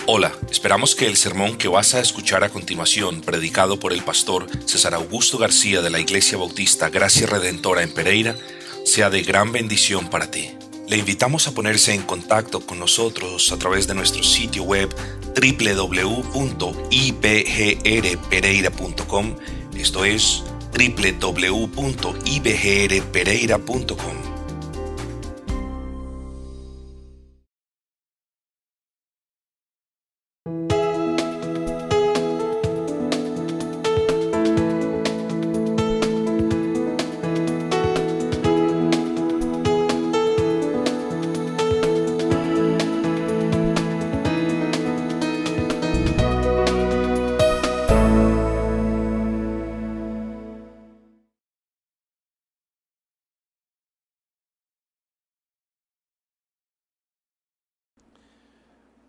Hola, esperamos que el sermón que vas a escuchar a continuación, predicado por el pastor César Augusto García de la Iglesia Bautista Gracia Redentora en Pereira, sea de gran bendición para ti. Le invitamos a ponerse en contacto con nosotros a través de nuestro sitio web www.ibgrpereira.com, esto es www.ibgrpereira.com.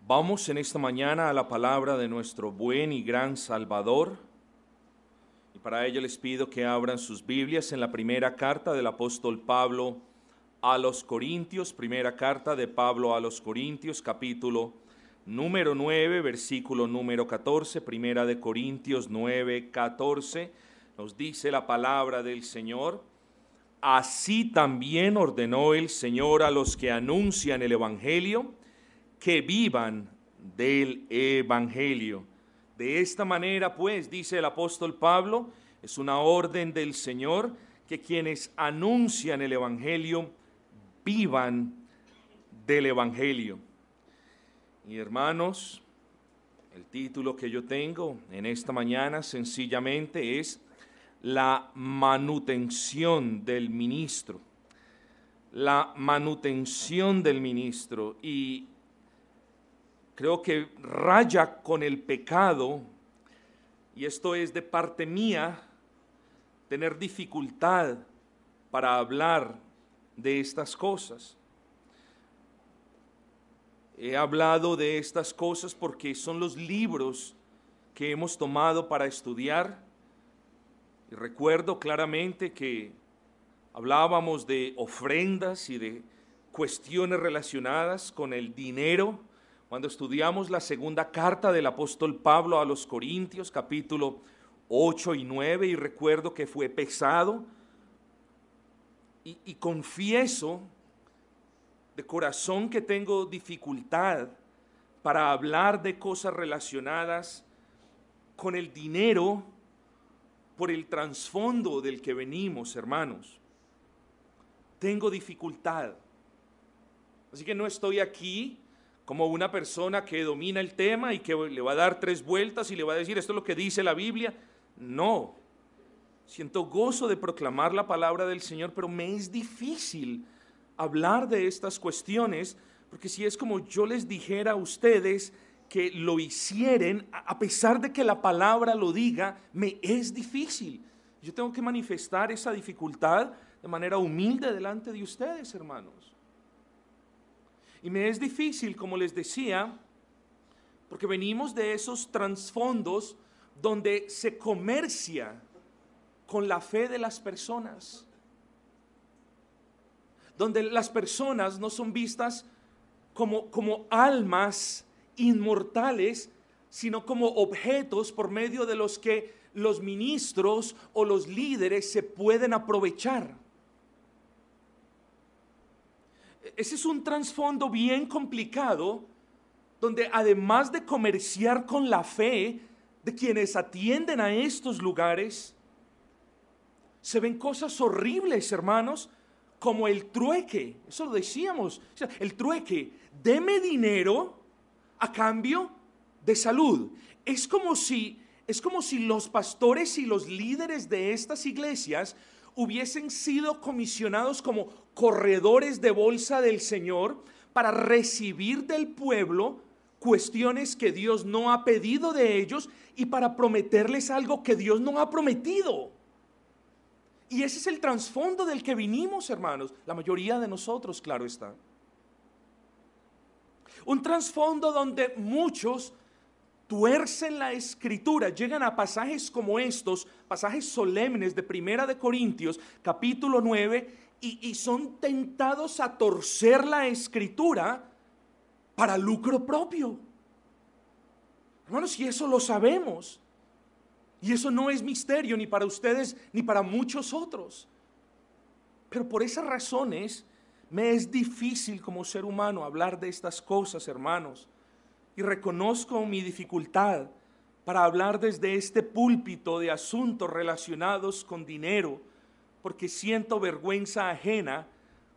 Vamos en esta mañana a la palabra de nuestro buen y gran Salvador. Y para ello les pido que abran sus Biblias en la primera carta del apóstol Pablo a los Corintios, primera carta de Pablo a los Corintios, capítulo número 9, versículo número 14, primera de Corintios 9, 14, nos dice la palabra del Señor: así también ordenó el Señor a los que anuncian el Evangelio, que vivan del Evangelio. De esta manera, pues, dice el apóstol Pablo, es una orden del Señor que quienes anuncian el Evangelio vivan del Evangelio. Y hermanos, el título que yo tengo en esta mañana sencillamente es la manutención del ministro. La manutención del ministro. Y creo que raya con el pecado, y esto es de parte mía, tener dificultad para hablar de estas cosas. He hablado de estas cosas porque son los libros que hemos tomado para estudiar, y recuerdo claramente que hablábamos de ofrendas y de cuestiones relacionadas con el dinero cuando estudiamos la segunda carta del apóstol Pablo a los Corintios, capítulo 8 y 9, y recuerdo que fue pesado, y confieso de corazón que tengo dificultad para hablar de cosas relacionadas con el dinero por el trasfondo del que venimos, hermanos. Tengo dificultad. Así que no estoy aquí como una persona que domina el tema y que le va a dar 3 vueltas y le va a decir esto es lo que dice la Biblia. No, siento gozo de proclamar la palabra del Señor, pero me es difícil hablar de estas cuestiones, porque si es como yo les dijera a ustedes que lo hicieren, a pesar de que la palabra lo diga, me es difícil. Yo tengo que manifestar esa dificultad de manera humilde delante de ustedes, hermanos. Y me es difícil, como les decía, porque venimos de esos trasfondos donde se comercia con la fe de las personas, donde las personas no son vistas como almas inmortales, sino como objetos por medio de los que los ministros o los líderes se pueden aprovechar. Ese es un trasfondo bien complicado, donde además de comerciar con la fe de quienes atienden a estos lugares, se ven cosas horribles, hermanos, como el trueque. Eso lo decíamos, o sea, el trueque: deme dinero a cambio de salud. Es como si los pastores y los líderes de estas iglesias hubiesen sido comisionados como corredores de bolsa del Señor para recibir del pueblo cuestiones que Dios no ha pedido de ellos y para prometerles algo que Dios no ha prometido. Y ese es el trasfondo del que vinimos, hermanos, la mayoría de nosotros, claro está. Un trasfondo donde muchos tuercen la escritura, llegan a pasajes como estos, pasajes solemnes de Primera de Corintios, capítulo 9, y son tentados a torcer la escritura para lucro propio. Hermanos, y eso lo sabemos. Y eso no es misterio ni para ustedes ni para muchos otros. Pero por esas razones me es difícil como ser humano hablar de estas cosas, hermanos. Y reconozco mi dificultad para hablar desde este púlpito de asuntos relacionados con dinero, porque siento vergüenza ajena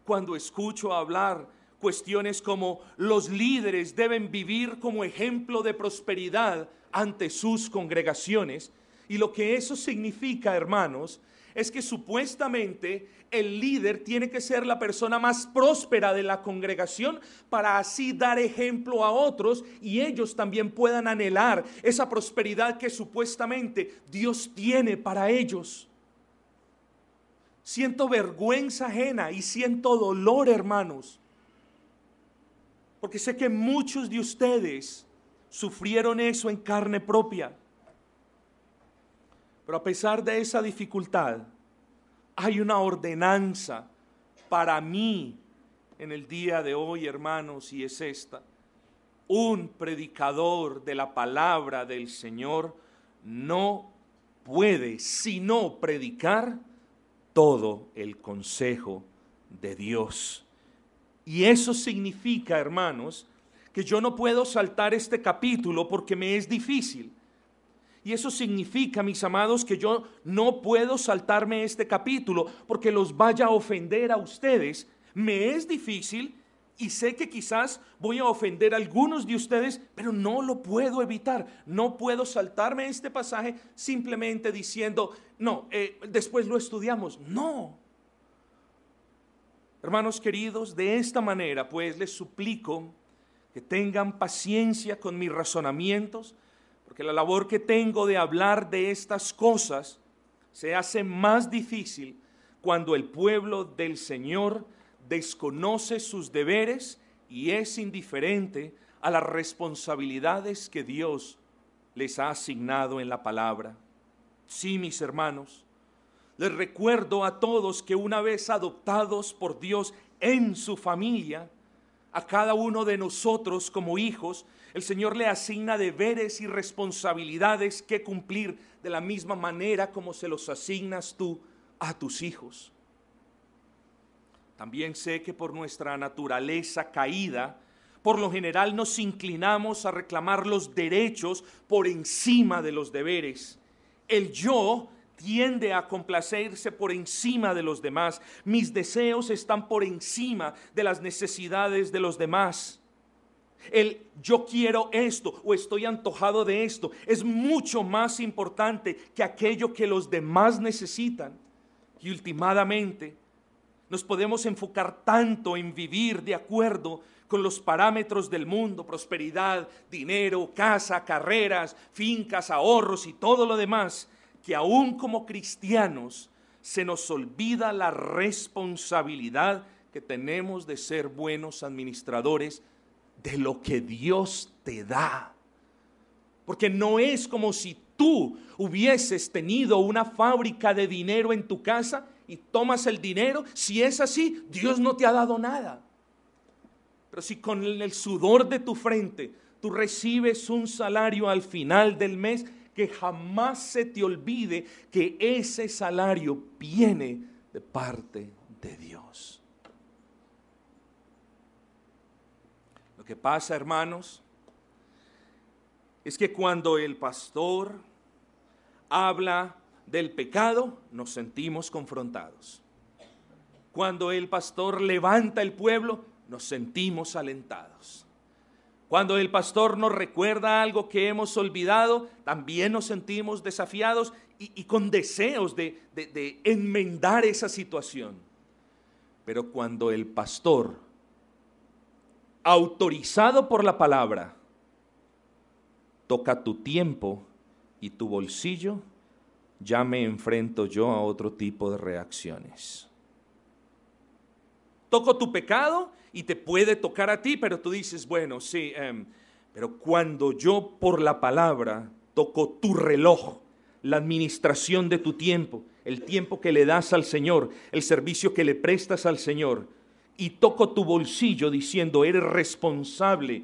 cuando escucho hablar cuestiones como los líderes deben vivir como ejemplo de prosperidad ante sus congregaciones. Y lo que eso significa, hermanos, es que supuestamente el líder tiene que ser la persona más próspera de la congregación para así dar ejemplo a otros y ellos también puedan anhelar esa prosperidad que supuestamente Dios tiene para ellos. Siento vergüenza ajena y siento dolor, hermanos, porque sé que muchos de ustedes sufrieron eso en carne propia. Pero a pesar de esa dificultad, hay una ordenanza para mí en el día de hoy, hermanos, y es esta. Un predicador de la palabra del Señor no puede sino predicar todo el consejo de Dios. Y eso significa, hermanos, que yo no puedo saltar este capítulo porque me es difícil. Y eso significa, mis amados, que yo no puedo saltarme este capítulo porque los vaya a ofender a ustedes. Me es difícil y sé que quizás voy a ofender a algunos de ustedes, pero no lo puedo evitar. No puedo saltarme este pasaje simplemente diciendo, no, después lo estudiamos. No. Hermanos queridos, de esta manera pues les suplico que tengan paciencia con mis razonamientos, porque la labor que tengo de hablar de estas cosas se hace más difícil cuando el pueblo del Señor desconoce sus deberes y es indiferente a las responsabilidades que Dios les ha asignado en la palabra. Sí, mis hermanos, les recuerdo a todos que una vez adoptados por Dios en su familia, a cada uno de nosotros como hijos, el Señor le asigna deberes y responsabilidades que cumplir de la misma manera como se los asignas tú a tus hijos. También sé que por nuestra naturaleza caída, por lo general nos inclinamos a reclamar los derechos por encima de los deberes. El yo tiende a complacerse por encima de los demás. Mis deseos están por encima de las necesidades de los demás. El yo quiero esto o estoy antojado de esto es mucho más importante que aquello que los demás necesitan. Y últimamente nos podemos enfocar tanto en vivir de acuerdo con los parámetros del mundo, prosperidad, dinero, casa, carreras, fincas, ahorros y todo lo demás, que aún como cristianos se nos olvida la responsabilidad que tenemos de ser buenos administradores de lo que Dios te da. Porque no es como si tú hubieses tenido una fábrica de dinero en tu casa y tomas el dinero. Si es así, Dios no te ha dado nada. Pero si con el sudor de tu frente tú recibes un salario al final del mes, que jamás se te olvide que ese salario viene de parte de Dios. Lo que pasa, hermanos, es que cuando el pastor habla del pecado, nos sentimos confrontados. Cuando el pastor levanta el pueblo, nos sentimos alentados. Cuando el pastor nos recuerda algo que hemos olvidado, también nos sentimos desafiados y con deseos de enmendar esa situación. Pero cuando el pastor, autorizado por la palabra, toca tu tiempo y tu bolsillo, ya me enfrento yo a otro tipo de reacciones. Toco tu pecado y te puede tocar a ti, pero tú dices, bueno, sí, pero cuando yo por la palabra toco tu reloj, la administración de tu tiempo, el tiempo que le das al Señor, el servicio que le prestas al Señor, y toco tu bolsillo diciendo, eres responsable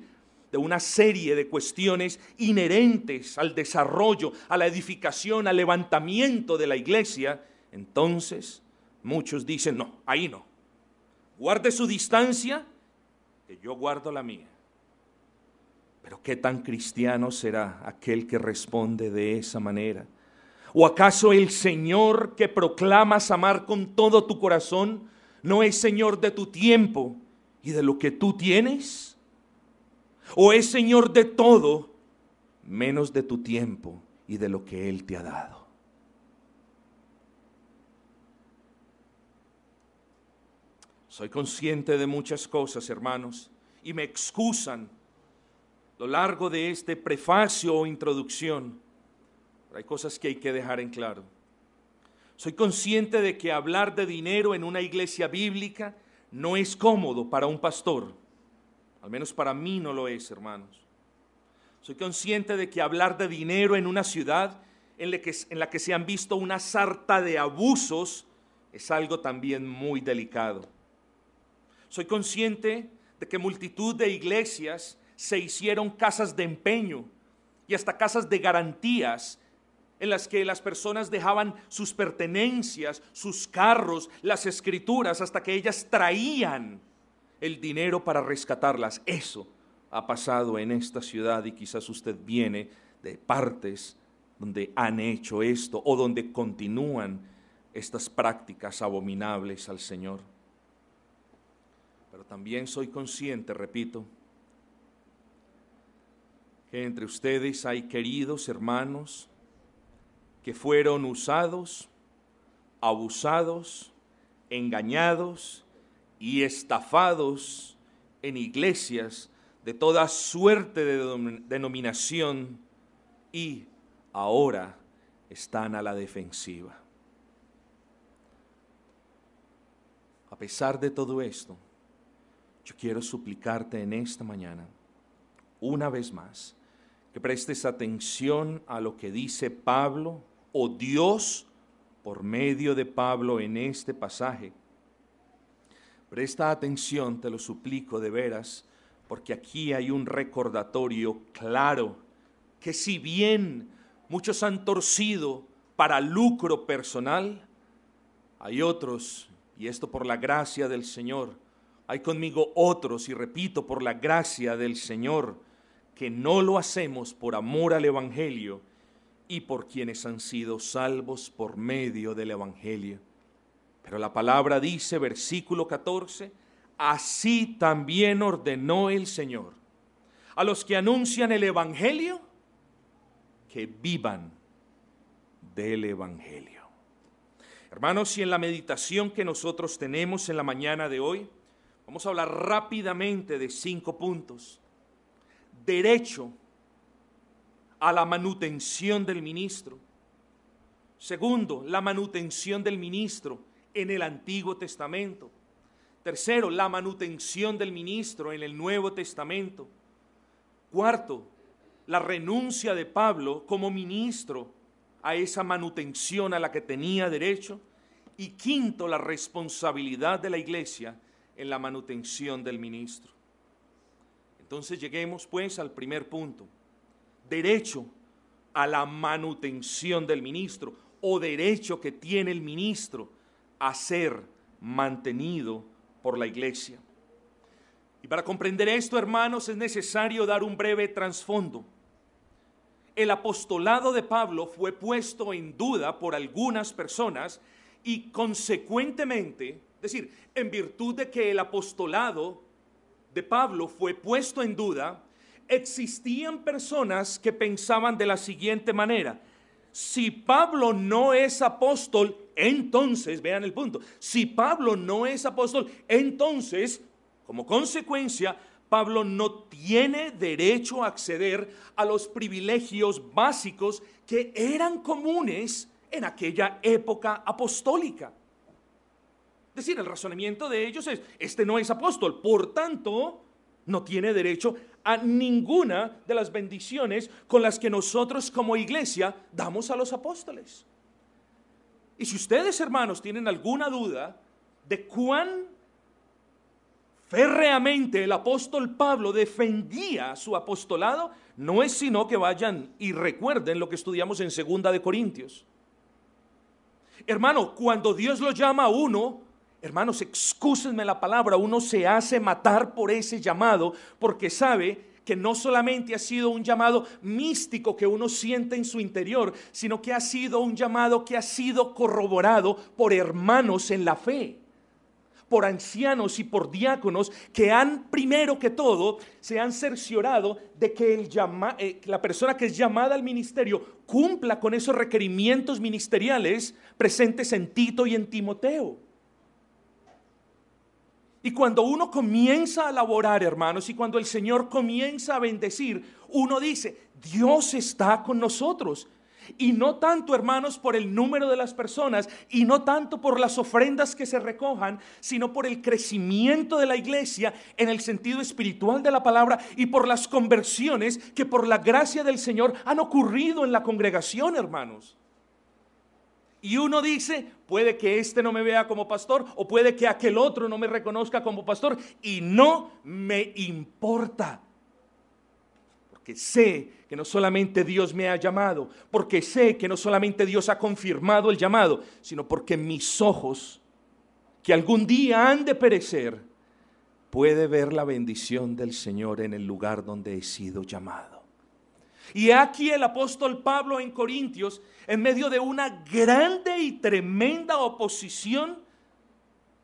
de una serie de cuestiones inherentes al desarrollo, a la edificación, al levantamiento de la iglesia, entonces muchos dicen, no, ahí no. Guarde su distancia, que yo guardo la mía. Pero ¿qué tan cristiano será aquel que responde de esa manera? ¿O acaso el Señor que proclamas amar con todo tu corazón no es Señor de tu tiempo y de lo que tú tienes? ¿O es Señor de todo menos de tu tiempo y de lo que Él te ha dado? Soy consciente de muchas cosas, hermanos, y me excusan a lo largo de este prefacio o introducción. Pero hay cosas que hay que dejar en claro. Soy consciente de que hablar de dinero en una iglesia bíblica no es cómodo para un pastor. Al menos para mí no lo es, hermanos. Soy consciente de que hablar de dinero en una ciudad en la que se han visto una sarta de abusos es algo también muy delicado. Soy consciente de que multitud de iglesias se hicieron casas de empeño y hasta casas de garantías en las que las personas dejaban sus pertenencias, sus carros, las escrituras, hasta que ellas traían el dinero para rescatarlas. Eso ha pasado en esta ciudad y quizás usted viene de partes donde han hecho esto o donde continúan estas prácticas abominables al Señor. Pero también soy consciente, repito, que entre ustedes hay queridos hermanos que fueron usados, abusados, engañados y estafados en iglesias de toda suerte de denominación y ahora están a la defensiva. A pesar de todo esto, yo quiero suplicarte en esta mañana, una vez más, que prestes atención a lo que dice Pablo o Dios por medio de Pablo en este pasaje. Presta atención, te lo suplico de veras, porque aquí hay un recordatorio claro que si bien muchos han torcido para lucro personal, hay otros, y esto por la gracia del Señor, hay conmigo otros, y repito, por la gracia del Señor, que no lo hacemos por amor al Evangelio y por quienes han sido salvos por medio del Evangelio. Pero la palabra dice, versículo 14, así también ordenó el Señor a los que anuncian el Evangelio que vivan del Evangelio. Hermanos, y en la meditación que nosotros tenemos en la mañana de hoy, vamos a hablar rápidamente de 5 puntos. Derecho a la manutención del ministro. Segundo, la manutención del ministro en el Antiguo Testamento. Tercero, la manutención del ministro en el Nuevo Testamento. Cuarto, la renuncia de Pablo como ministro a esa manutención a la que tenía derecho. Y quinto, la responsabilidad de la iglesia en la manutención del ministro. Entonces lleguemos pues al primer punto, derecho a la manutención del ministro o derecho que tiene el ministro a ser mantenido por la iglesia. Y para comprender esto, hermanos, es necesario dar un breve trasfondo. El apostolado de Pablo fue puesto en duda por algunas personas y consecuentemente, es decir, en virtud de que el apostolado de Pablo fue puesto en duda, existían personas que pensaban de la siguiente manera: si Pablo no es apóstol, entonces, vean el punto, si Pablo no es apóstol, entonces, como consecuencia, Pablo no tiene derecho a acceder a los privilegios básicos que eran comunes en aquella época apostólica. Es decir, el razonamiento de ellos es, este no es apóstol, por tanto, no tiene derecho a ninguna de las bendiciones con las que nosotros como iglesia damos a los apóstoles. Y si ustedes, hermanos, tienen alguna duda de cuán férreamente el apóstol Pablo defendía su apostolado, no es sino que vayan y recuerden lo que estudiamos en 2 de Corintios. Hermano, cuando Dios lo llama a uno, hermanos, excúsenme la palabra, uno se hace matar por ese llamado, porque sabe que no solamente ha sido un llamado místico que uno siente en su interior, sino que ha sido un llamado que ha sido corroborado por hermanos en la fe, por ancianos y por diáconos que han, primero que todo, se han cerciorado de que la persona que es llamada al ministerio cumpla con esos requerimientos ministeriales presentes en Tito y en Timoteo. Y cuando uno comienza a laborar, hermanos, y cuando el Señor comienza a bendecir, uno dice, Dios está con nosotros. Y no tanto, hermanos, por el número de las personas, y no tanto por las ofrendas que se recojan, sino por el crecimiento de la iglesia en el sentido espiritual de la palabra, y por las conversiones que por la gracia del Señor han ocurrido en la congregación, hermanos. Y uno dice, puede que este no me vea como pastor, o puede que aquel otro no me reconozca como pastor, y no me importa. Porque sé que no solamente Dios me ha llamado, porque sé que no solamente Dios ha confirmado el llamado, sino porque mis ojos, que algún día han de perecer, puede ver la bendición del Señor en el lugar donde he sido llamado. Y aquí el apóstol Pablo en Corintios, en medio de una grande y tremenda oposición,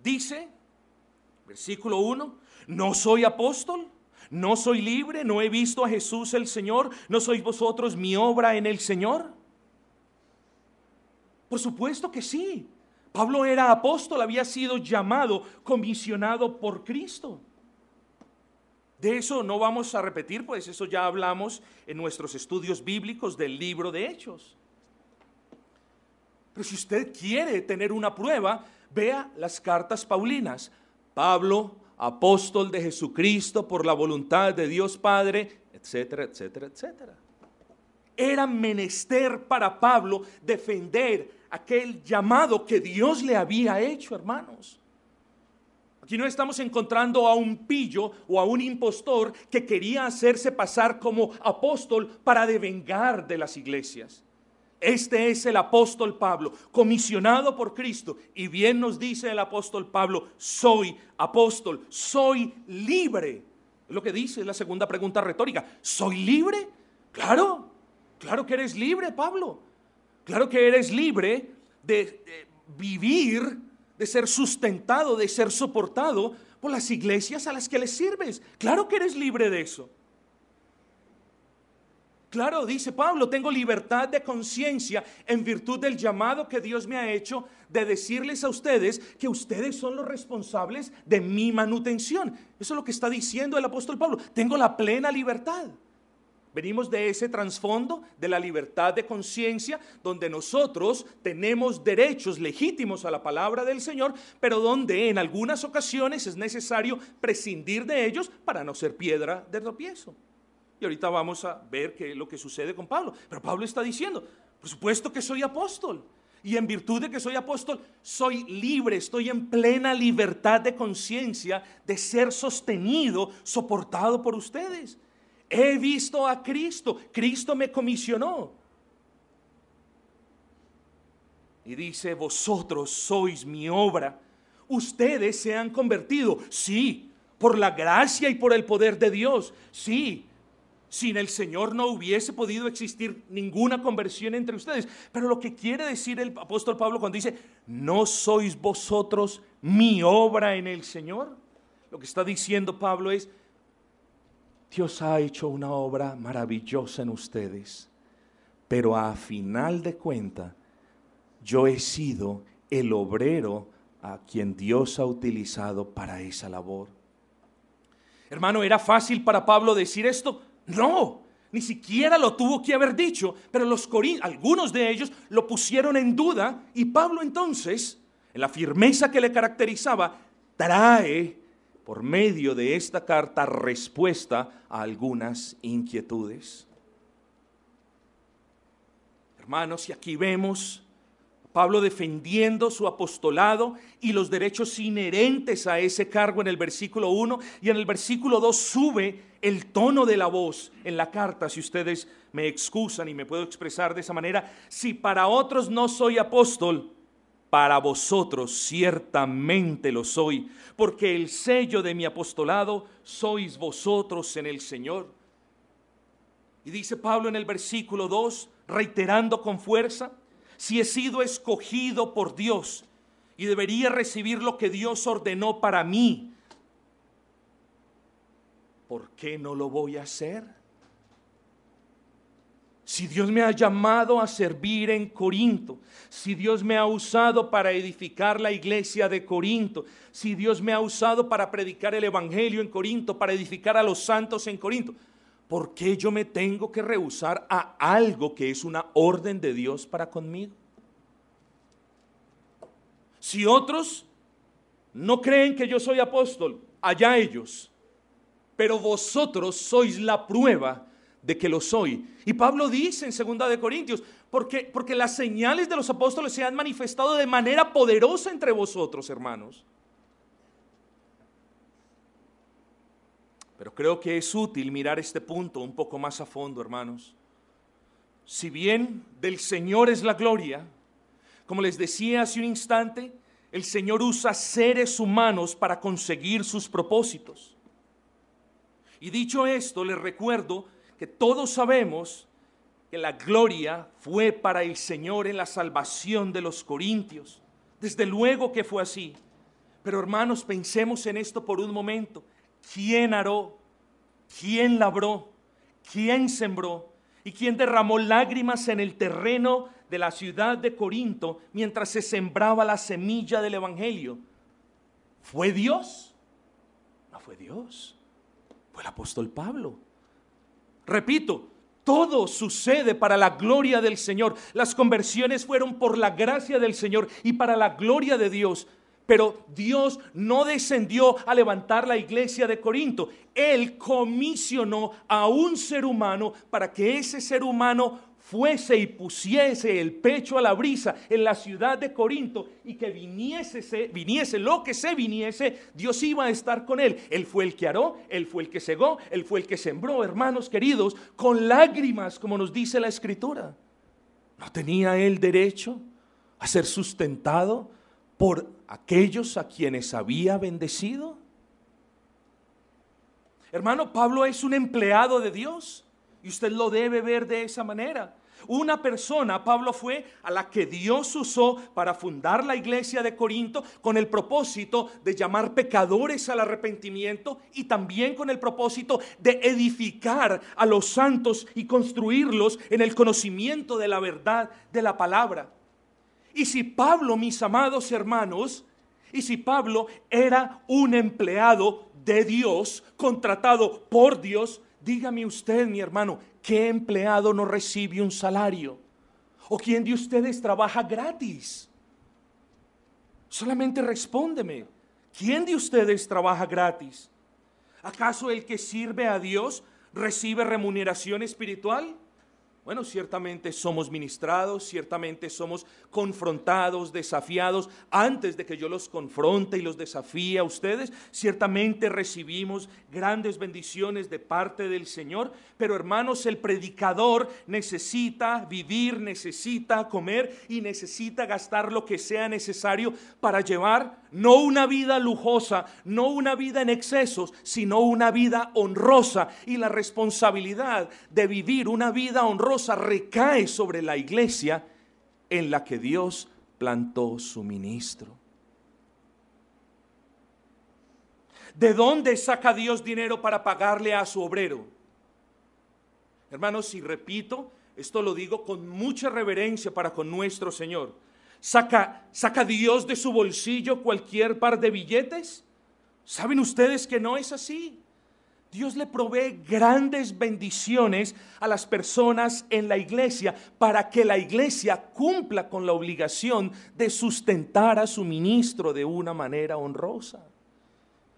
dice, versículo 1, no soy apóstol, no soy libre, no he visto a Jesús el Señor, no sois vosotros mi obra en el Señor. Por supuesto que sí, Pablo era apóstol, había sido llamado, comisionado por Cristo. De eso no vamos a repetir, pues eso ya hablamos en nuestros estudios bíblicos del libro de Hechos. Pero si usted quiere tener una prueba, vea las cartas paulinas. Pablo, apóstol de Jesucristo por la voluntad de Dios Padre, etcétera, etcétera, etcétera. Era menester para Pablo defender aquel llamado que Dios le había hecho, hermanos. Aquí no estamos encontrando a un pillo o a un impostor que quería hacerse pasar como apóstol para devengar de las iglesias. Este es el apóstol Pablo, comisionado por Cristo. Y bien nos dice el apóstol Pablo, soy apóstol, soy libre. Es lo que dice, es la segunda pregunta retórica. ¿Soy libre? Claro, claro que eres libre, Pablo. Claro que eres libre de vivir, de ser sustentado, de ser soportado por las iglesias a las que les sirves. Claro que eres libre de eso. Claro, dice Pablo, tengo libertad de conciencia en virtud del llamado que Dios me ha hecho de decirles a ustedes que ustedes son los responsables de mi manutención. Eso es lo que está diciendo el apóstol Pablo. Tengo la plena libertad. Venimos de ese trasfondo de la libertad de conciencia, donde nosotros tenemos derechos legítimos a la palabra del Señor, pero donde en algunas ocasiones es necesario prescindir de ellos para no ser piedra de tropiezo. Y ahorita vamos a ver qué es lo que sucede con Pablo. Pero Pablo está diciendo, por supuesto que soy apóstol. Y en virtud de que soy apóstol, soy libre, estoy en plena libertad de conciencia de ser sostenido, soportado por ustedes. He visto a Cristo, Cristo me comisionó. Y dice, vosotros sois mi obra. Ustedes se han convertido, sí, por la gracia y por el poder de Dios, sí. Sin el Señor no hubiese podido existir ninguna conversión entre ustedes. Pero lo que quiere decir el apóstol Pablo cuando dice, ¿no sois vosotros mi obra en el Señor? Lo que está diciendo Pablo es, Dios ha hecho una obra maravillosa en ustedes, pero a final de cuentas, yo he sido el obrero a quien Dios ha utilizado para esa labor. Hermano, ¿era fácil para Pablo decir esto? No, ni siquiera lo tuvo que haber dicho, pero algunos de ellos lo pusieron en duda y Pablo entonces, en la firmeza que le caracterizaba, trae por medio de esta carta respuesta a algunas inquietudes. Hermanos, y aquí vemos, Pablo defendiendo su apostolado y los derechos inherentes a ese cargo en el versículo 1, y en el versículo 2 sube el tono de la voz en la carta, si ustedes me excusan y me puedo expresar de esa manera. Si para otros no soy apóstol, para vosotros ciertamente lo soy, porque el sello de mi apostolado sois vosotros en el Señor. Y dice Pablo en el versículo 2, reiterando con fuerza: si he sido escogido por Dios y debería recibir lo que Dios ordenó para mí, ¿por qué no lo voy a hacer? Si Dios me ha llamado a servir en Corinto, si Dios me ha usado para edificar la iglesia de Corinto, si Dios me ha usado para predicar el evangelio en Corinto, para edificar a los santos en Corinto, ¿por qué yo me tengo que rehusar a algo que es una orden de Dios para conmigo? Si otros no creen que yo soy apóstol, allá ellos, pero vosotros sois la prueba de que lo soy. Y Pablo dice en 2 de Corintios, porque las señales de los apóstoles se han manifestado de manera poderosa entre vosotros, hermanos. Pero creo que es útil mirar este punto un poco más a fondo, hermanos. Si bien del Señor es la gloria, como les decía hace un instante, el Señor usa seres humanos para conseguir sus propósitos. Y dicho esto, les recuerdo que todos sabemos que la gloria fue para el Señor en la salvación de los corintios. Desde luego que fue así. Pero hermanos, pensemos en esto por un momento. ¿Quién aró? ¿Quién labró? ¿Quién sembró? ¿Y quién derramó lágrimas en el terreno de la ciudad de Corinto mientras se sembraba la semilla del evangelio? ¿Fue Dios? No fue Dios. Fue el apóstol Pablo. Repito, todo sucede para la gloria del Señor. Las conversiones fueron por la gracia del Señor y para la gloria de Dios. Pero Dios no descendió a levantar la iglesia de Corinto. Él comisionó a un ser humano para que ese ser humano fuese y pusiese el pecho a la brisa en la ciudad de Corinto, y que viniese lo que se viniese, Dios iba a estar con él. Él fue el que aró, él fue el que segó, él fue el que sembró, hermanos queridos, con lágrimas, como nos dice la Escritura. ¿No tenía él derecho a ser sustentado por aquellos a quienes había bendecido? Hermano, Pablo es un empleado de Dios y usted lo debe ver de esa manera. Una persona, Pablo fue a la que Dios usó para fundar la iglesia de Corinto con el propósito de llamar pecadores al arrepentimiento y también con el propósito de edificar a los santos y construirlos en el conocimiento de la verdad de la palabra. Y si Pablo, mis amados hermanos, y si Pablo era un empleado de Dios, contratado por Dios, dígame usted, mi hermano, ¿qué empleado no recibe un salario? ¿O quién de ustedes trabaja gratis? Solamente respóndeme, ¿quién de ustedes trabaja gratis? ¿Acaso el que sirve a Dios recibe remuneración espiritual? Bueno, ciertamente somos ministrados, ciertamente somos confrontados, desafiados. Antes de que yo los confronte y los desafíe a ustedes, ciertamente recibimos grandes bendiciones de parte del Señor. Pero hermanos, el predicador necesita vivir, necesita comer y necesita gastar lo que sea necesario para llevar no una vida lujosa, no una vida en excesos, sino una vida honrosa. Y la responsabilidad de vivir una vida honrosa recae sobre la iglesia en la que Dios plantó su ministro. ¿De dónde saca Dios dinero para pagarle a su obrero? Hermanos, y repito, esto lo digo con mucha reverencia para con nuestro Señor. ¿Saca Dios de su bolsillo cualquier par de billetes? ¿Saben ustedes que no es así? Dios le provee grandes bendiciones a las personas en la iglesia para que la iglesia cumpla con la obligación de sustentar a su ministro de una manera honrosa.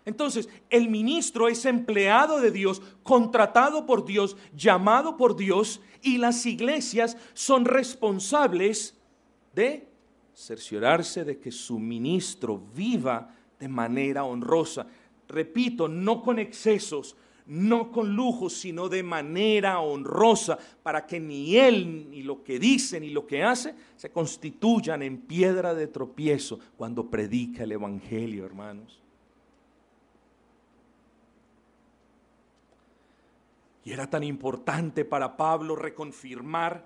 Entonces, el ministro es empleado de Dios, contratado por Dios, llamado por Dios, y las iglesias son responsables de cerciorarse de que su ministro viva de manera honrosa. Repito, no con excesos, no con lujos, sino de manera honrosa, para que ni él, ni lo que dice, ni lo que hace, se constituyan en piedra de tropiezo cuando predica el evangelio, hermanos. Y era tan importante para Pablo reconfirmar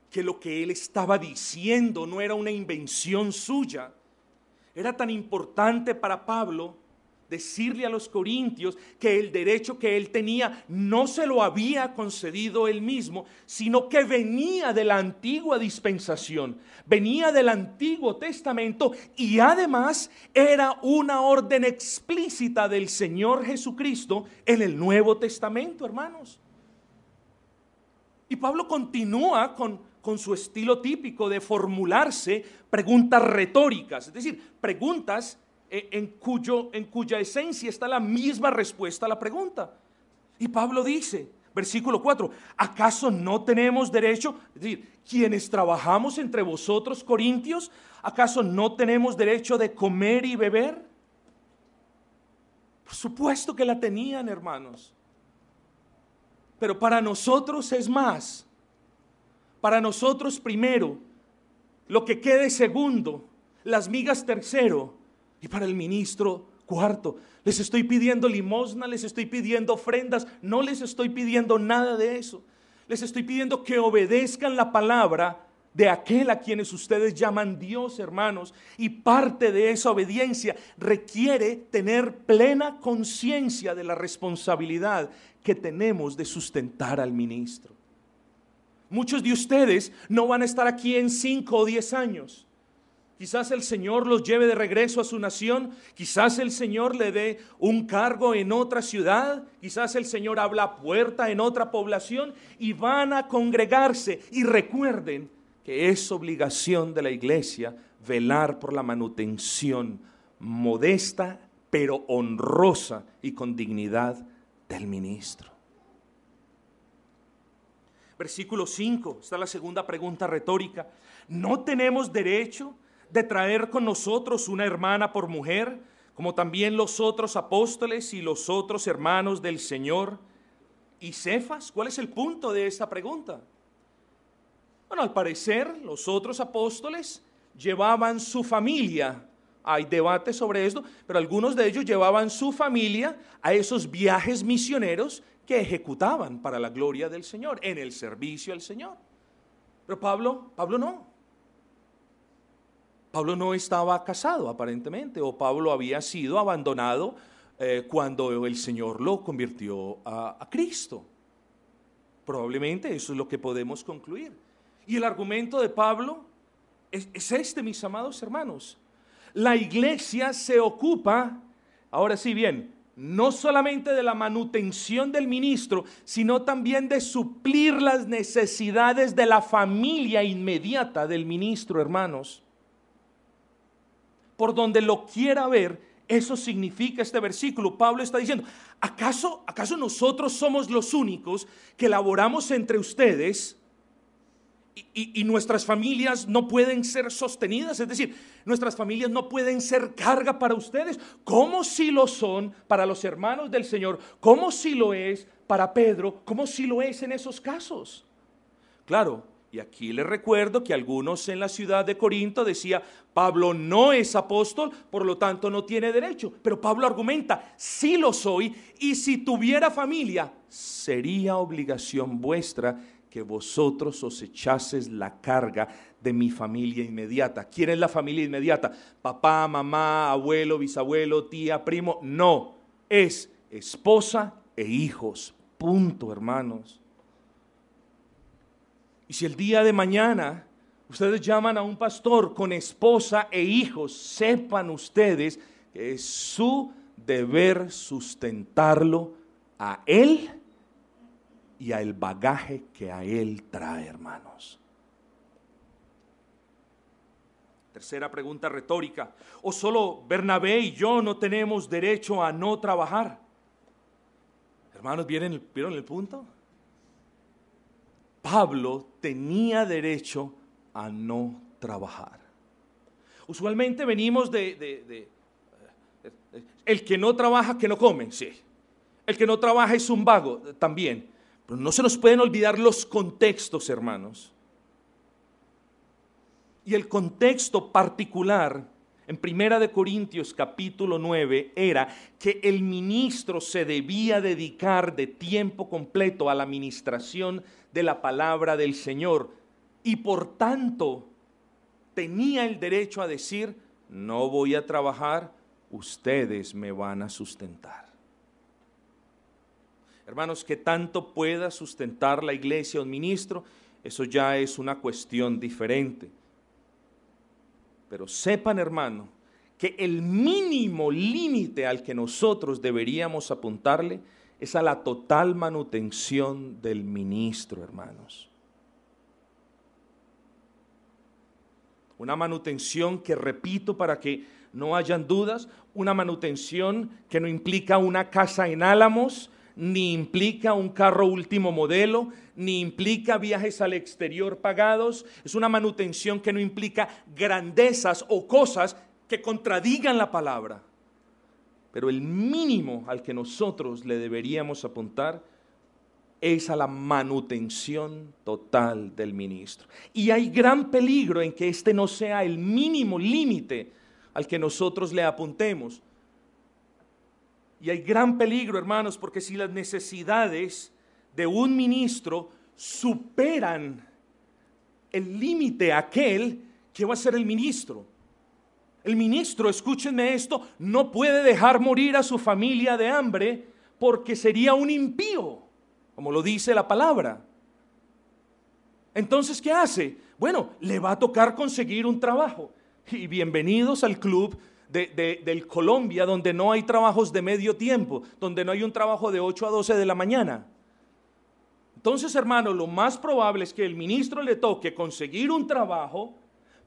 que lo que él estaba diciendo no era una invención suya. Era tan importante para Pablo decirle a los corintios que el derecho que él tenía no se lo había concedido él mismo, sino que venía de la antigua dispensación, venía del Antiguo Testamento y además era una orden explícita del Señor Jesucristo en el Nuevo Testamento, hermanos. Y Pablo continúa con su estilo típico de formularse preguntas retóricas, es decir, preguntas en cuya esencia está la misma respuesta a la pregunta. Y Pablo dice, versículo 4, ¿acaso no tenemos derecho? Es decir, quienes trabajamos entre vosotros, corintios, ¿acaso no tenemos derecho de comer y beber? Por supuesto que la tenían, hermanos. Pero para nosotros es más. Para nosotros primero, lo que quede segundo, las migas tercero, y para el ministro cuarto. Les estoy pidiendo limosna, les estoy pidiendo ofrendas, no les estoy pidiendo nada de eso. Les estoy pidiendo que obedezcan la palabra de aquel a quienes ustedes llaman Dios, hermanos. Y parte de esa obediencia requiere tener plena conciencia de la responsabilidad que tenemos de sustentar al ministro. Muchos de ustedes no van a estar aquí en 5 o 10 años. Quizás el Señor los lleve de regreso a su nación, quizás el Señor le dé un cargo en otra ciudad, quizás el Señor abra puerta en otra población y van a congregarse. Y recuerden que es obligación de la iglesia velar por la manutención modesta pero honrosa y con dignidad del ministro. Versículo 5, está la segunda pregunta retórica. ¿No tenemos derecho de traer con nosotros una hermana por mujer, como también los otros apóstoles y los otros hermanos del Señor? ¿Y Cefas? ¿Cuál es el punto de esta pregunta? Bueno, al parecer los otros apóstoles llevaban su familia. Hay debate sobre esto, pero algunos de ellos llevaban su familia a esos viajes misioneros que ejecutaban para la gloria del Señor, en el servicio al Señor. Pero Pablo no. Pablo no estaba casado aparentemente, o Pablo había sido abandonado cuando el Señor lo convirtió a Cristo. Probablemente eso es lo que podemos concluir. Y el argumento de Pablo es este, mis amados hermanos. La iglesia se ocupa, ahora sí bien, no solamente de la manutención del ministro, sino también de suplir las necesidades de la familia inmediata del ministro, hermanos. Por donde lo quiera ver, eso significa este versículo. Pablo está diciendo, ¿acaso nosotros somos los únicos que laboramos entre ustedes y nuestras familias no pueden ser sostenidas? Es decir, nuestras familias no pueden ser carga para ustedes, como si lo son para los hermanos del Señor, como si lo es para Pedro, como si lo es en esos casos. Claro. Y aquí les recuerdo que algunos en la ciudad de Corinto decían, Pablo no es apóstol, por lo tanto no tiene derecho. Pero Pablo argumenta, sí lo soy, y si tuviera familia, sería obligación vuestra que vosotros os echases la carga de mi familia inmediata. ¿Quién es la familia inmediata? Papá, mamá, abuelo, bisabuelo, tía, primo. No, es esposa e hijos. Punto, hermanos. Y si el día de mañana ustedes llaman a un pastor con esposa e hijos, sepan ustedes que es su deber sustentarlo a él y al bagaje que a él trae, hermanos. Tercera pregunta retórica. ¿O solo Bernabé y yo no tenemos derecho a no trabajar? Hermanos, ¿vieron el punto? Pablo tenía derecho a no trabajar. Usualmente venimos el que no trabaja, que no come, sí. El que no trabaja es un vago, también. Pero no se nos pueden olvidar los contextos, hermanos. Y el contexto particular en 1 Corintios capítulo 9 era que el ministro se debía dedicar de tiempo completo a la ministración de la palabra del Señor y por tanto tenía el derecho a decir: no voy a trabajar, ustedes me van a sustentar. Hermanos, que tanto pueda sustentar la iglesia un ministro, eso ya es una cuestión diferente. Pero sepan, hermano, que el mínimo límite al que nosotros deberíamos apuntarle es a la total manutención del ministro, hermanos. Una manutención que, repito, para que no hayan dudas, una manutención que no implica una casa en Álamos, ni implica un carro último modelo, ni implica viajes al exterior pagados. Es una manutención que no implica grandezas o cosas que contradigan la palabra. Pero el mínimo al que nosotros le deberíamos apuntar es a la manutención total del ministro. Y hay gran peligro en que este no sea el mínimo límite al que nosotros le apuntemos. Y hay gran peligro, hermanos, porque si las necesidades de un ministro superan el límite aquel que va a ser el ministro. El ministro, escúchenme esto, no puede dejar morir a su familia de hambre porque sería un impío, como lo dice la palabra. Entonces, ¿qué hace? Bueno, le va a tocar conseguir un trabajo. Y bienvenidos al club del Colombia, donde no hay trabajos de medio tiempo, donde no hay un trabajo de 8 a 12 de la mañana. Entonces, hermano, lo más probable es que el ministro le toque conseguir un trabajo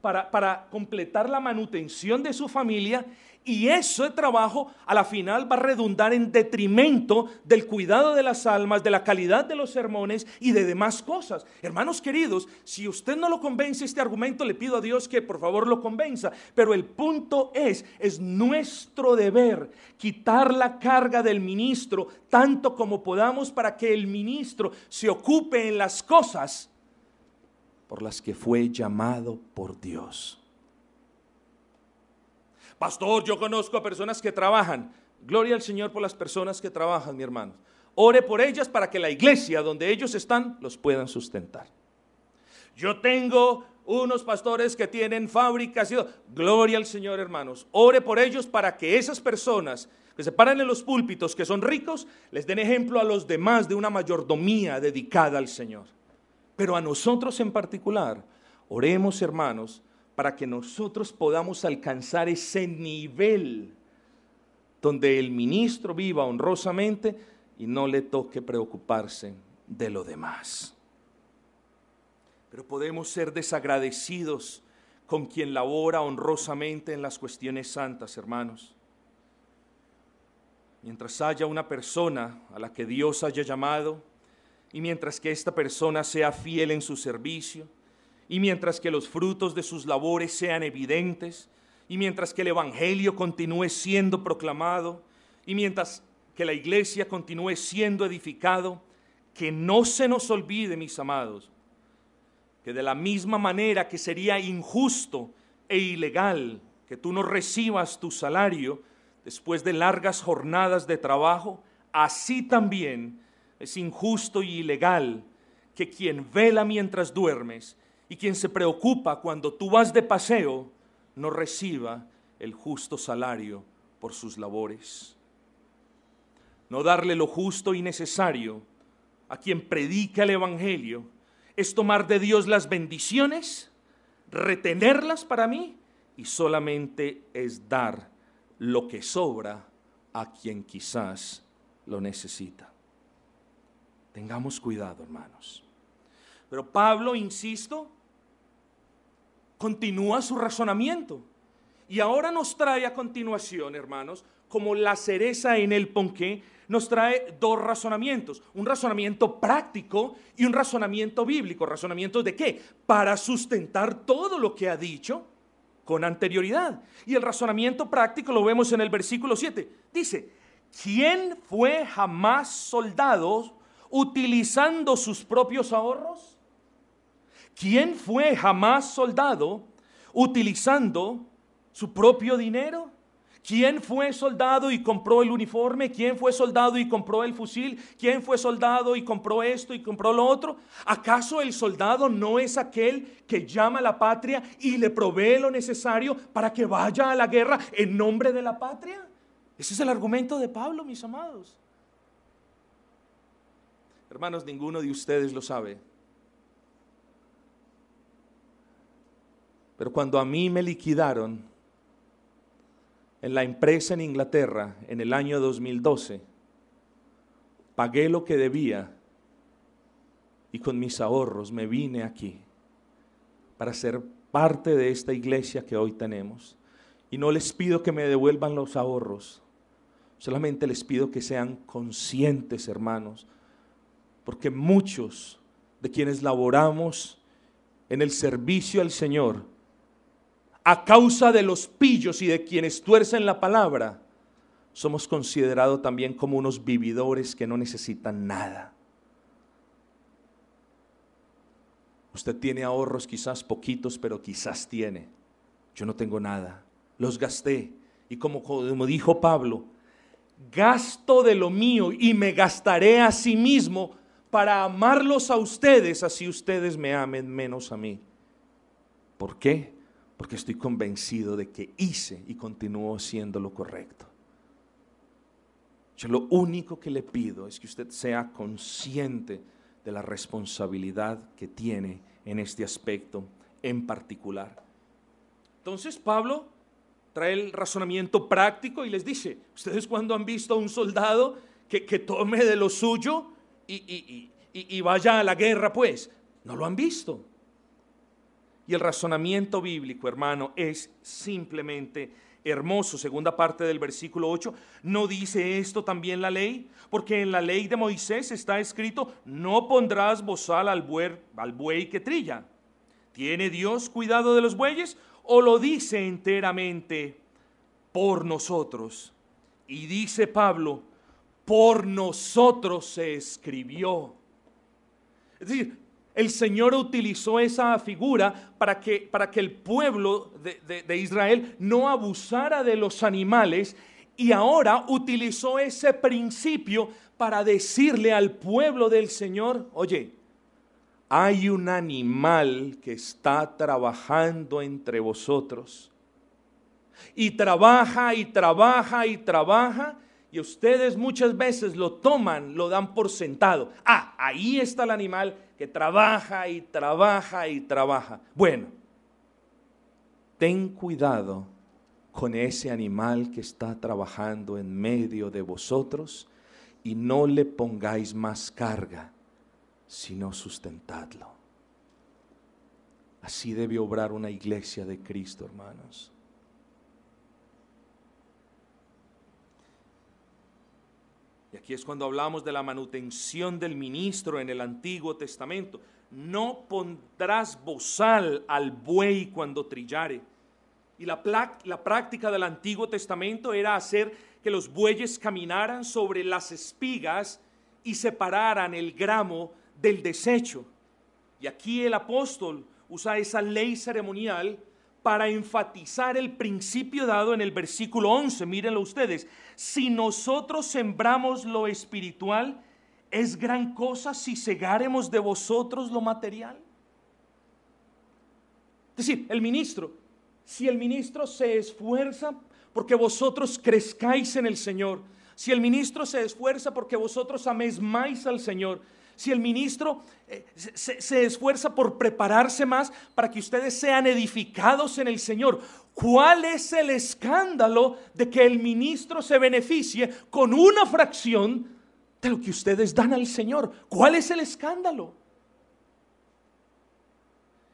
para completar la manutención de su familia, y ese trabajo a la final va a redundar en detrimento del cuidado de las almas, de la calidad de los sermones y de demás cosas. Hermanos queridos, si usted no lo convence este argumento, le pido a Dios que por favor lo convenza, pero el punto es nuestro deber quitar la carga del ministro tanto como podamos para que el ministro se ocupe en las cosas por las que fue llamado por Dios. Pastor, yo conozco a personas que trabajan. Gloria al Señor por las personas que trabajan, mi hermano. Ore por ellas para que la iglesia donde ellos están los puedan sustentar. Yo tengo unos pastores que tienen fábricas. Gloria al Señor, hermanos. Ore por ellos para que esas personas que se paran en los púlpitos, que son ricos, les den ejemplo a los demás de una mayordomía dedicada al Señor. Pero a nosotros en particular, oremos, hermanos, para que nosotros podamos alcanzar ese nivel donde el ministro viva honrosamente y no le toque preocuparse de lo demás. Pero podemos ser desagradecidos con quien labora honrosamente en las cuestiones santas, hermanos. Mientras haya una persona a la que Dios haya llamado, y mientras que esta persona sea fiel en su servicio, y mientras que los frutos de sus labores sean evidentes, y mientras que el evangelio continúe siendo proclamado, y mientras que la iglesia continúe siendo edificado, que no se nos olvide, mis amados, que de la misma manera que sería injusto e ilegal que tú no recibas tu salario después de largas jornadas de trabajo, así también es injusto y ilegal que quien vela mientras duermes y quien se preocupa cuando tú vas de paseo no reciba el justo salario por sus labores. No darle lo justo y necesario a quien predica el evangelio es tomar de Dios las bendiciones, retenerlas para mí, y solamente es dar lo que sobra a quien quizás lo necesita. Tengamos cuidado, hermanos. Pero Pablo, insisto, continúa su razonamiento. Y ahora nos trae a continuación, hermanos, como la cereza en el ponqué, nos trae dos razonamientos. Un razonamiento práctico y un razonamiento bíblico. ¿Razonamientos de qué? Para sustentar todo lo que ha dicho. con anterioridad. Y el razonamiento práctico lo vemos en el versículo 7. Dice, ¿quién fue jamás soldado utilizando sus propios ahorros? ¿Quién fue jamás soldado utilizando su propio dinero? ¿Quién fue soldado y compró el uniforme? ¿Quién fue soldado y compró el fusil? ¿Quién fue soldado y compró esto y compró lo otro? ¿Acaso el soldado no es aquel que llama a la patria y le provee lo necesario para que vaya a la guerra en nombre de la patria? Ese es el argumento de Pablo, mis amados. Hermanos, ninguno de ustedes lo sabe. Pero cuando a mí me liquidaron en la empresa en Inglaterra en el año 2012, pagué lo que debía y con mis ahorros me vine aquí para ser parte de esta iglesia que hoy tenemos. Y no les pido que me devuelvan los ahorros, solamente les pido que sean conscientes, hermanos, porque muchos de quienes laboramos en el servicio al Señor, a causa de los pillos y de quienes tuercen la palabra, somos considerados también como unos vividores que no necesitan nada. Usted tiene ahorros, quizás poquitos, pero quizás tiene. Yo no tengo nada, los gasté. Y como dijo Pablo, gasto de lo mío y me gastaré a sí mismo para amarlos a ustedes, así ustedes me amen menos a mí. ¿Por qué? Porque estoy convencido de que hice y continúo haciendo lo correcto. Yo lo único que le pido es que usted sea consciente de la responsabilidad que tiene en este aspecto en particular. Entonces Pablo trae el razonamiento práctico y les dice, ¿ustedes cuándo han visto a un soldado que tome de lo suyo y vaya a la guerra? Pues no lo han visto. Y el razonamiento bíblico, hermano, es simplemente hermoso. Segunda parte del versículo 8, ¿no dice esto también la ley? Porque en la ley de Moisés está escrito, no pondrás bozal al buey que trilla. ¿Tiene Dios cuidado de los bueyes o lo dice enteramente por nosotros? Y dice Pablo, por nosotros se escribió. Es decir, el Señor utilizó esa figura para que el pueblo de Israel no abusara de los animales, y ahora utilizó ese principio para decirle al pueblo del Señor, oye, hay un animal que está trabajando entre vosotros y trabaja y trabaja y trabaja, y ustedes muchas veces lo toman, lo dan por sentado. Ahí está el animal que trabaja y trabaja y trabaja. Bueno, ten cuidado con ese animal que está trabajando en medio de vosotros y no le pongáis más carga, sino sustentadlo. Así debe obrar una iglesia de Cristo, hermanos. Y aquí es cuando hablamos de la manutención del ministro en el Antiguo Testamento. No pondrás bozal al buey cuando trillare. Y la práctica del Antiguo Testamento era hacer que los bueyes caminaran sobre las espigas y separaran el gramo del desecho. Y aquí el apóstol usa esa ley ceremonial para enfatizar el principio dado en el versículo 11. Mírenlo ustedes. Si nosotros sembramos lo espiritual, ¿es gran cosa si segáremos de vosotros lo material? Es decir, si el ministro se esfuerza porque vosotros crezcáis en el Señor, si el ministro se esfuerza porque vosotros améis más al Señor, si el ministro se esfuerza por prepararse más para que ustedes sean edificados en el Señor, ¿cuál es el escándalo de que el ministro se beneficie con una fracción de lo que ustedes dan al Señor? ¿Cuál es el escándalo?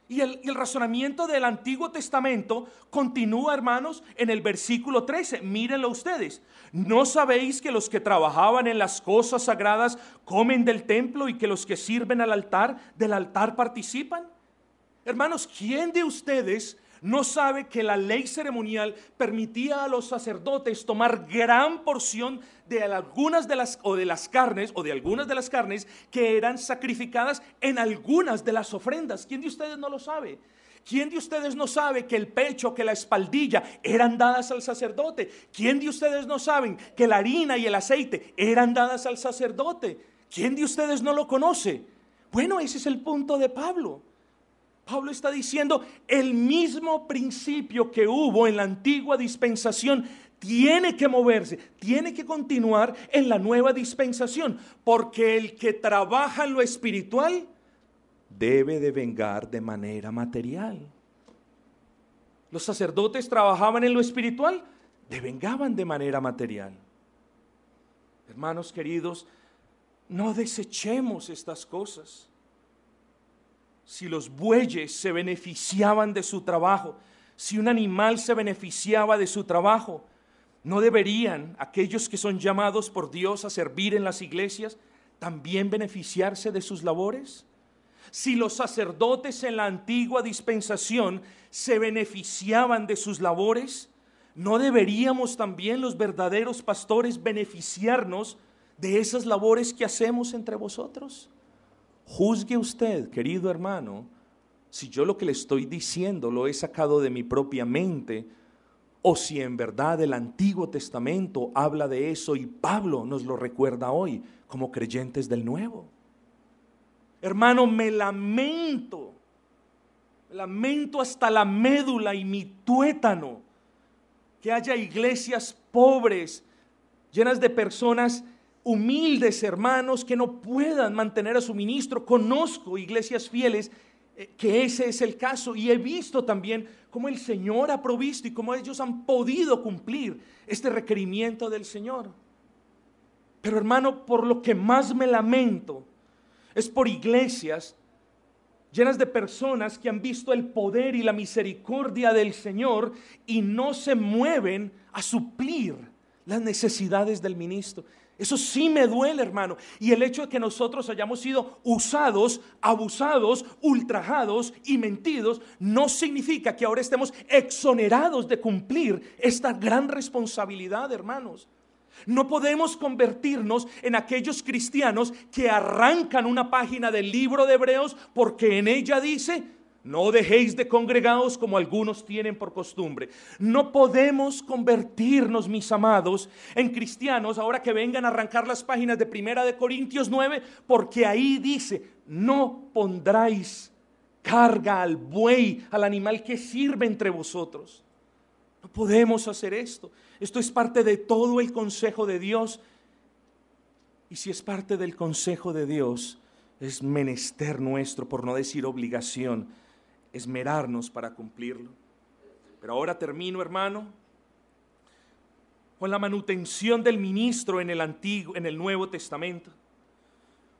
Y el razonamiento del Antiguo Testamento continúa, hermanos, en el versículo 13. Mírenlo ustedes. ¿No sabéis que los que trabajaban en las cosas sagradas comen del templo y que los que sirven al altar, del altar participan? Hermanos, ¿quién de ustedes No sabe que la ley ceremonial permitía a los sacerdotes tomar gran porción de algunas de las carnes que eran sacrificadas en algunas de las ofrendas. ¿Quién de ustedes no lo sabe? ¿Quién de ustedes no sabe que el pecho, que la espaldilla eran dadas al sacerdote? ¿Quién de ustedes no saben que la harina y el aceite eran dadas al sacerdote? ¿Quién de ustedes no lo conoce? Bueno, ese es el punto de Pablo. Pablo está diciendo, el mismo principio que hubo en la antigua dispensación tiene que moverse, tiene que continuar en la nueva dispensación, porque el que trabaja en lo espiritual debe de vengar de manera material. Los sacerdotes trabajaban en lo espiritual, devengaban de manera material. Hermanos queridos, no desechemos estas cosas. Si los bueyes se beneficiaban de su trabajo, si un animal se beneficiaba de su trabajo, ¿no deberían aquellos que son llamados por Dios a servir en las iglesias también beneficiarse de sus labores? Si los sacerdotes en la antigua dispensación se beneficiaban de sus labores, ¿no deberíamos también los verdaderos pastores beneficiarnos de esas labores que hacemos entre vosotros? Juzgue usted, querido hermano, si yo lo que le estoy diciendo lo he sacado de mi propia mente, o si en verdad el Antiguo Testamento habla de eso y Pablo nos lo recuerda hoy como creyentes del Nuevo. Hermano, me lamento hasta la médula y mi tuétano que haya iglesias pobres, llenas de personas humildes, hermanos, que no puedan mantener a su ministro. Conozco iglesias fieles que ese es el caso, y he visto también cómo el Señor ha provisto y cómo ellos han podido cumplir este requerimiento del Señor. Pero hermano, por lo que más me lamento es por iglesias llenas de personas que han visto el poder y la misericordia del Señor y no se mueven a suplir las necesidades del ministro. Eso sí me duele, hermano. Y el hecho de que nosotros hayamos sido usados, abusados, ultrajados y mentidos, no significa que ahora estemos exonerados de cumplir esta gran responsabilidad, hermanos. No podemos convertirnos en aquellos cristianos que arrancan una página del libro de Hebreos porque en ella dice: no dejéis de congregaros como algunos tienen por costumbre. No podemos convertirnos, mis amados, en cristianos ahora que vengan a arrancar las páginas de 1 Corintios 9, porque ahí dice: no pondráis carga al buey, al animal que sirve entre vosotros. No podemos hacer esto. Esto es parte de todo el consejo de Dios. Y si es parte del consejo de Dios, es menester nuestro, por no decir obligación, esmerarnos para cumplirlo. Pero ahora termino, hermano, con la manutención del ministro en el Nuevo Testamento.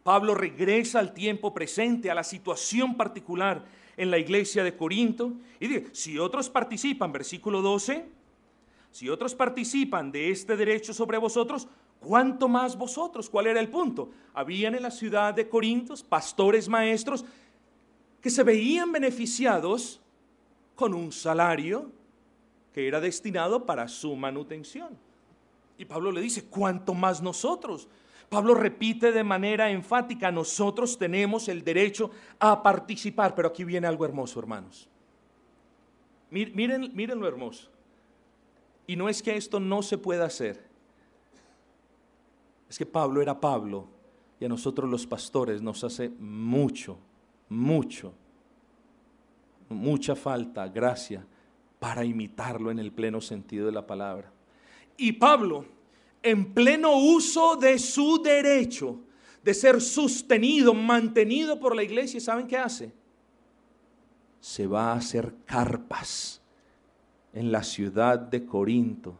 Pablo regresa al tiempo presente, a la situación particular en la iglesia de Corinto, y dice: si otros participan, versículo 12, si otros participan de este derecho sobre vosotros, ¿cuánto más vosotros? ¿Cuál era el punto? Habían en la ciudad de Corinto pastores maestros que se veían beneficiados con un salario que era destinado para su manutención. Y Pablo le dice: ¿cuánto más nosotros? Pablo repite de manera enfática: nosotros tenemos el derecho a participar. Pero aquí viene algo hermoso, hermanos. Miren lo hermoso. Y no es que esto no se pueda hacer. Es que Pablo era Pablo, y a nosotros los pastores nos hace mucha falta, gracia, para imitarlo en el pleno sentido de la palabra. Y Pablo, en pleno uso de su derecho de ser sostenido, mantenido por la iglesia, ¿saben qué hace? Se va a hacer carpas en la ciudad de Corinto,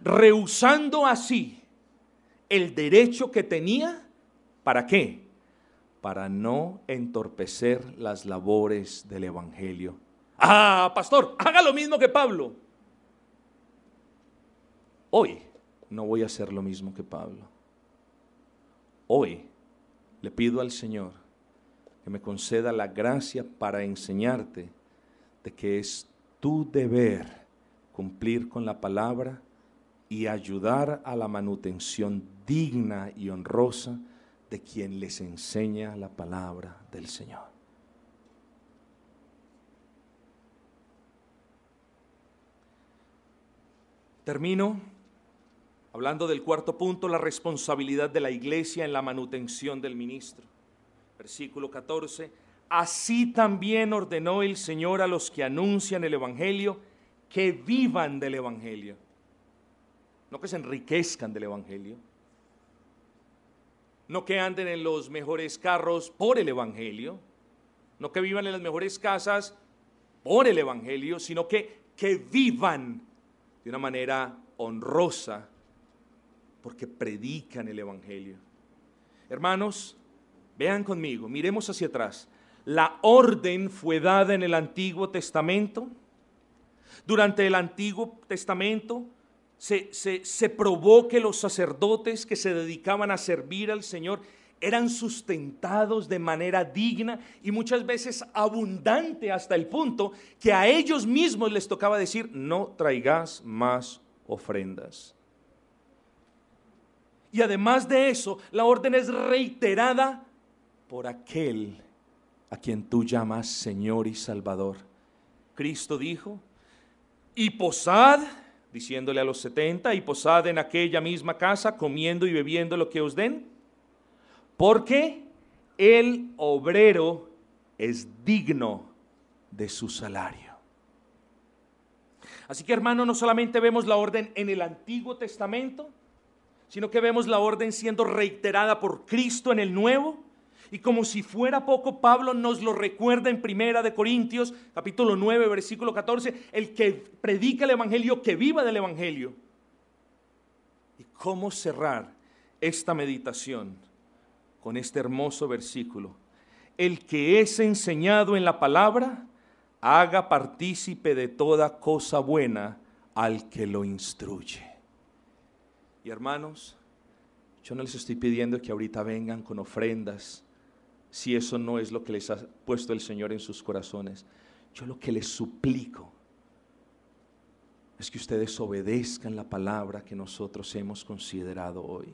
rehusando así el derecho que tenía. ¿Para qué? Para no entorpecer las labores del evangelio. Ah, pastor, haga lo mismo que Pablo. Hoy no voy a hacer lo mismo que Pablo. Hoy le pido al Señor que me conceda la gracia para enseñarte de que es tu deber cumplir con la palabra y ayudar a la manutención digna y honrosa de quien les enseña la palabra del Señor. Termino hablando del cuarto punto, la responsabilidad de la iglesia en la manutención del ministro. Versículo 14, así también ordenó el Señor a los que anuncian el Evangelio que vivan del Evangelio. No que se enriquezcan del Evangelio, no que anden en los mejores carros por el Evangelio, no que vivan en las mejores casas por el Evangelio, sino que vivan de una manera honrosa porque predican el Evangelio. Hermanos, vean conmigo, miremos hacia atrás. La orden fue dada en el Antiguo Testamento. Durante el Antiguo Testamento se probó que los sacerdotes que se dedicaban a servir al Señor eran sustentados de manera digna y muchas veces abundante, hasta el punto que a ellos mismos les tocaba decir: no traigas más ofrendas. Y además de eso, la orden es reiterada por aquel a quien tú llamas Señor y Salvador. Cristo dijo: y posad, diciéndole a los 70, y posad en aquella misma casa, comiendo y bebiendo lo que os den, porque el obrero es digno de su salario. Así que, hermano, no solamente vemos la orden en el Antiguo Testamento, sino que vemos la orden siendo reiterada por Cristo en el Nuevo. Y como si fuera poco, Pablo nos lo recuerda en 1 Corintios, capítulo 9, versículo 14, el que predica el Evangelio, que viva del Evangelio. ¿Y cómo cerrar esta meditación con este hermoso versículo? El que es enseñado en la palabra, haga partícipe de toda cosa buena al que lo instruye. Y hermanos, yo no les estoy pidiendo que ahorita vengan con ofrendas, si eso no es lo que les ha puesto el Señor en sus corazones. Yo lo que les suplico es que ustedes obedezcan la palabra que nosotros hemos considerado hoy.